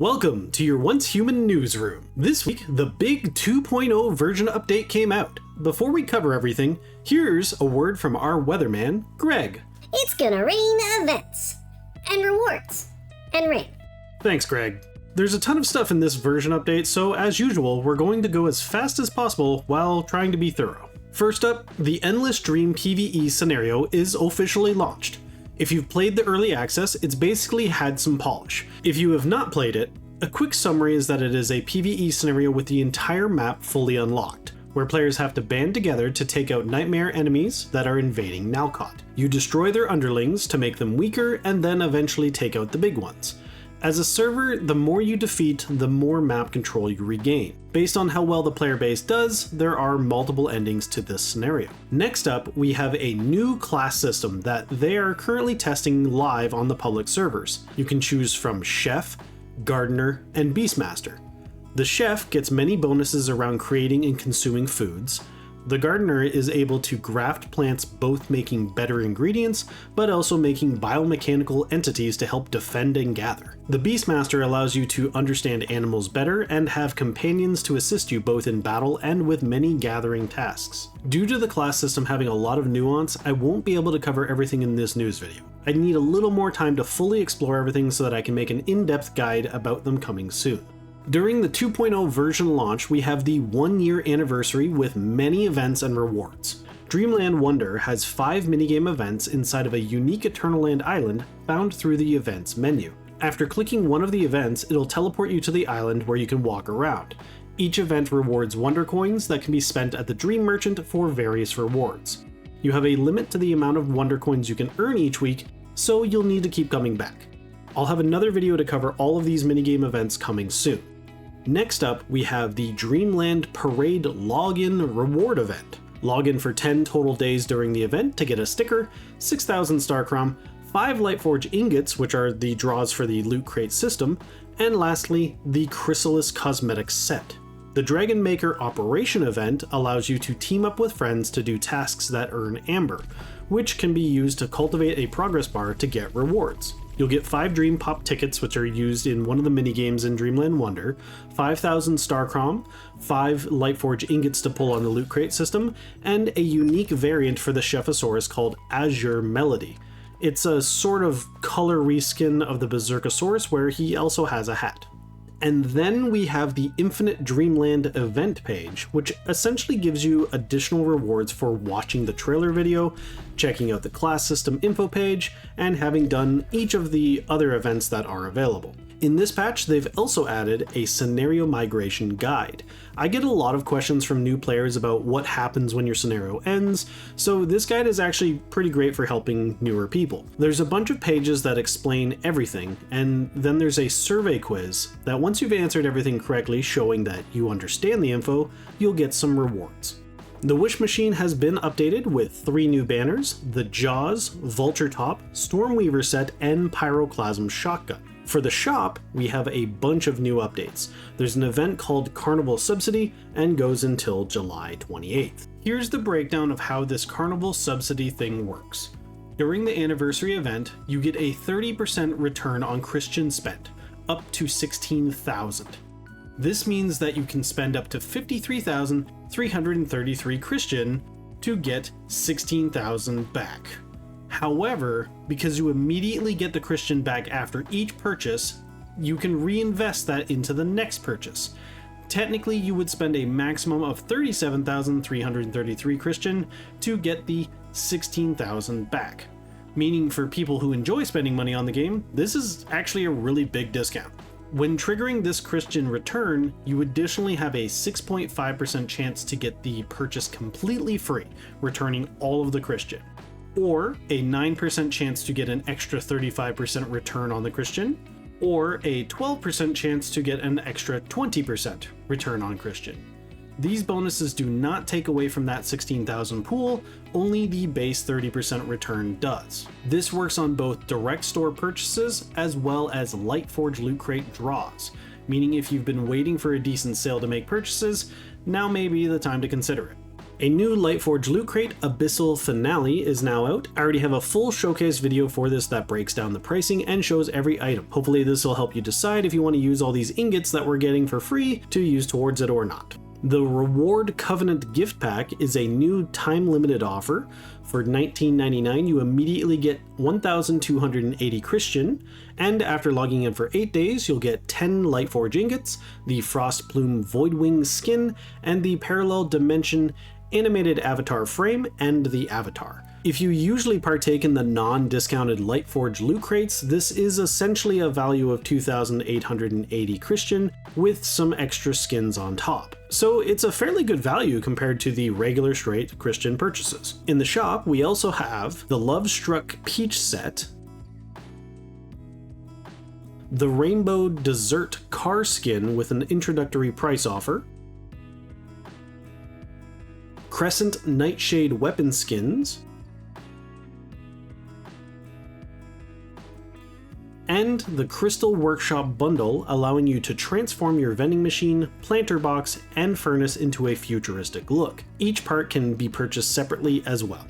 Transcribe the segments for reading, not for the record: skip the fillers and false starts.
Welcome to your Once Human newsroom. This week, the big 2.0 version update came out. Before we cover everything, here's a word from our weatherman, Greg. It's gonna rain events, and rewards, and rain. Thanks, Greg. There's a ton of stuff in this version update, so as usual, we're going to go as fast as possible while trying to be thorough. First up, the Endless Dream PvE scenario is officially launched. If you've played the early access, it's basically had some polish. If you have not played it, a quick summary is that it is a PvE scenario with the entire map fully unlocked, where players have to band together to take out nightmare enemies that are invading Nalcott. You destroy their underlings to make them weaker and then eventually take out the big ones. As a server, the more you defeat, the more map control you regain. Based on how well the player base does, there are multiple endings to this scenario. Next up, we have a new class system that they are currently testing live on the public servers. You can choose from Chef, Gardener, and Beastmaster. The Chef gets many bonuses around creating and consuming foods. The Gardener is able to graft plants, both making better ingredients, but also making biomechanical entities to help defend and gather. The Beastmaster allows you to understand animals better and have companions to assist you both in battle and with many gathering tasks. Due to the class system having a lot of nuance, I won't be able to cover everything in this news video. I need a little more time to fully explore everything so that I can make an in-depth guide about them coming soon. During the 2.0 version launch, we have the 1-year anniversary with many events and rewards. Dreamland Wonder has 5 minigame events inside of a unique Eternal Land island found through the events menu. After clicking one of the events, it'll teleport you to the island where you can walk around. Each event rewards Wonder Coins that can be spent at the Dream Merchant for various rewards. You have a limit to the amount of Wonder Coins you can earn each week, so you'll need to keep coming back. I'll have another video to cover all of these minigame events coming soon. Next up, we have the Dreamland Parade Login Reward Event. Log in for 10 total days during the event to get a sticker, 6,000 Starcrom, 5 Lightforge ingots, which are the draws for the loot crate system, and lastly, the Chrysalis Cosmetics set. The Dragonmaker Operation event allows you to team up with friends to do tasks that earn Amber, which can be used to cultivate a progress bar to get rewards. You'll get 5 Dream Pop tickets, which are used in one of the minigames in Dreamland Wonder, 5,000 Starcrom, 5 Lightforge ingots to pull on the loot crate system, and a unique variant for the Chefosaurus called Azure Melody. It's a sort of color reskin of the Berserkosaurus where he also has a hat. And then we have the Infinite Dreamland event page, which essentially gives you additional rewards for watching the trailer video, checking out the class system info page, and having done each of the other events that are available. In this patch, they've also added a scenario migration guide. I get a lot of questions from new players about what happens when your scenario ends, so this guide is actually pretty great for helping newer people. There's a bunch of pages that explain everything, and then there's a survey quiz that once you've answered everything correctly, showing that you understand the info, you'll get some rewards. The Wish Machine has been updated with 3 new banners: the Jaws, Vulture Top, Stormweaver set, and Pyroclasm Shotgun. For the shop, we have a bunch of new updates. There's an event called Carnival Subsidy and goes until July 28th. Here's the breakdown of how this Carnival Subsidy thing works. During the anniversary event, you get a 30% return on Christian spent, up to 16,000. This means that you can spend up to 53,333 Christian to get 16,000 back. However, because you immediately get the Christian back after each purchase, you can reinvest that into the next purchase. Technically, you would spend a maximum of 37,333 Christian to get the 16,000 back. Meaning for people who enjoy spending money on the game, this is actually a really big discount. When triggering this Christian return, you additionally have a 6.5% chance to get the purchase completely free, returning all of the Christian, or a 9% chance to get an extra 35% return on the Christian, or a 12% chance to get an extra 20% return on Christian. These bonuses do not take away from that 16,000 pool, only the base 30% return does. This works on both direct store purchases as well as Lightforge loot crate draws, meaning if you've been waiting for a decent sale to make purchases, now may be the time to consider it. A new Lightforge loot crate, Abyssal Finale, is now out. I already have a full showcase video for this that breaks down the pricing and shows every item. Hopefully this will help you decide if you want to use all these ingots that we're getting for free to use towards it or not. The Reward Covenant gift pack is a new time-limited offer. For $19.99, you immediately get 1,280 Christian, and after logging in for 8 days, you'll get 10 Lightforge ingots, the Frostplume Voidwing skin, and the Parallel Dimension animated avatar frame and the avatar. If you usually partake in the non-discounted Lightforge loot crates, this is essentially a value of 2,880 Christian with some extra skins on top. So it's a fairly good value compared to the regular straight Christian purchases. In the shop, we also have the Love Struck Peach set, the Rainbow Dessert car skin with an introductory price offer, Crescent Nightshade weapon skins, and the Crystal Workshop bundle, allowing you to transform your vending machine, planter box, and furnace into a futuristic look. Each part can be purchased separately as well.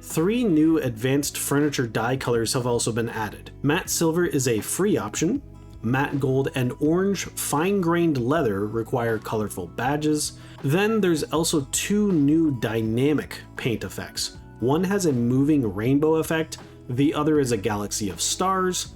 3 new advanced furniture dye colors have also been added. Matte Silver is a free option. Matte Gold and Orange fine-grained leather require colorful badges. Then there's also 2 new dynamic paint effects. One has a moving rainbow effect, the other is a galaxy of stars,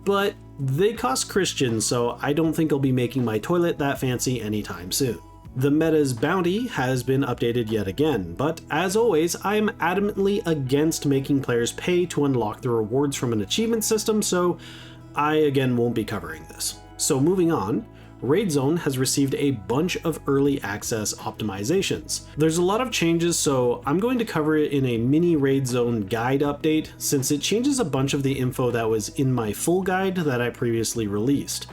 but they cost Christian, so I don't think I'll be making my toilet that fancy anytime soon. The meta's bounty has been updated yet again, but as always, I am adamantly against making players pay to unlock the rewards from an achievement system, so I again won't be covering this. So moving on, Raidzone has received a bunch of early access optimizations. There's a lot of changes, so I'm going to cover it in a mini Raidzone guide update, since it changes a bunch of the info that was in my full guide that I previously released.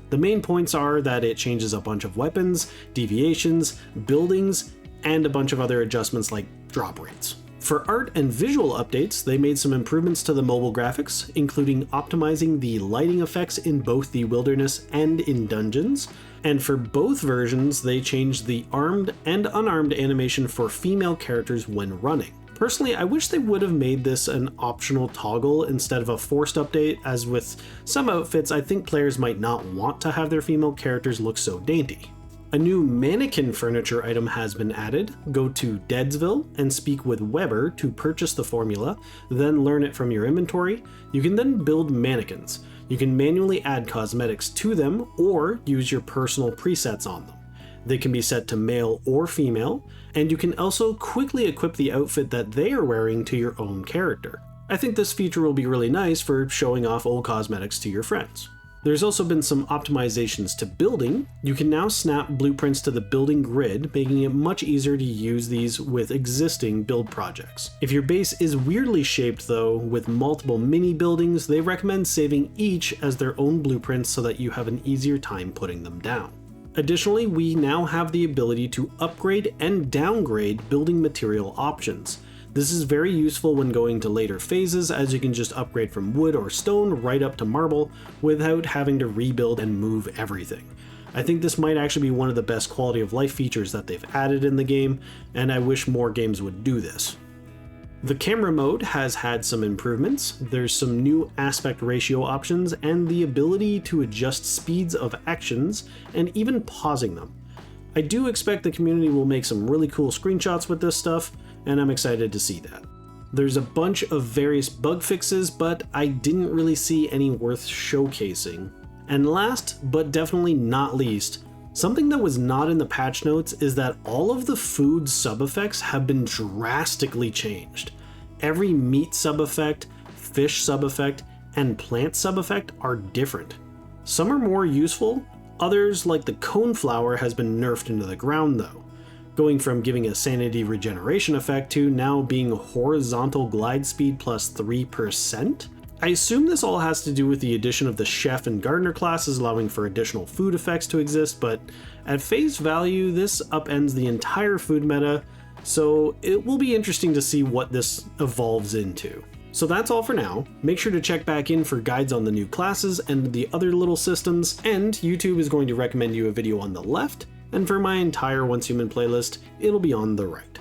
The main points are that it changes a bunch of weapons, deviations, buildings, and a bunch of other adjustments like drop rates. For art and visual updates, they made some improvements to the mobile graphics, including optimizing the lighting effects in both the wilderness and in dungeons. And for both versions, they changed the armed and unarmed animation for female characters when running. Personally, I wish they would have made this an optional toggle instead of a forced update, as with some outfits, I think players might not want to have their female characters look so dainty. A new Mannequin furniture item has been added. Go to Deadsville and speak with Weber to purchase the formula, then learn it from your inventory. You can then build mannequins. You can manually add cosmetics to them or use your personal presets on them. They can be set to male or female, and you can also quickly equip the outfit that they are wearing to your own character. I think this feature will be really nice for showing off old cosmetics to your friends. There's also been some optimizations to building. You can now snap blueprints to the building grid, making it much easier to use these with existing build projects. If your base is weirdly shaped though, with multiple mini buildings, they recommend saving each as their own blueprints so that you have an easier time putting them down. Additionally, we now have the ability to upgrade and downgrade building material options. This is very useful when going to later phases, as you can just upgrade from wood or stone right up to marble without having to rebuild and move everything. I think this might actually be one of the best quality of life features that they've added in the game, and I wish more games would do this. The camera mode has had some improvements. There's some new aspect ratio options and the ability to adjust speeds of actions and even pausing them. I do expect the community will make some really cool screenshots with this stuff, and I'm excited to see that. There's a bunch of various bug fixes, but I didn't really see any worth showcasing. And last, but definitely not least, something that was not in the patch notes is that all of the food sub-effects have been drastically changed. Every meat sub-effect, fish sub-effect, and plant sub-effect are different. Some are more useful, others, like the coneflower, has been nerfed into the ground though, going from giving a sanity regeneration effect to now being horizontal glide speed plus 3%. I assume this all has to do with the addition of the chef and gardener classes, allowing for additional food effects to exist, but at face value, this upends the entire food meta, so it will be interesting to see what this evolves into. So that's all for now. Make sure to check back in for guides on the new classes and the other little systems, and YouTube is going to recommend you a video on the left, and for my entire Once Human playlist, it'll be on the right.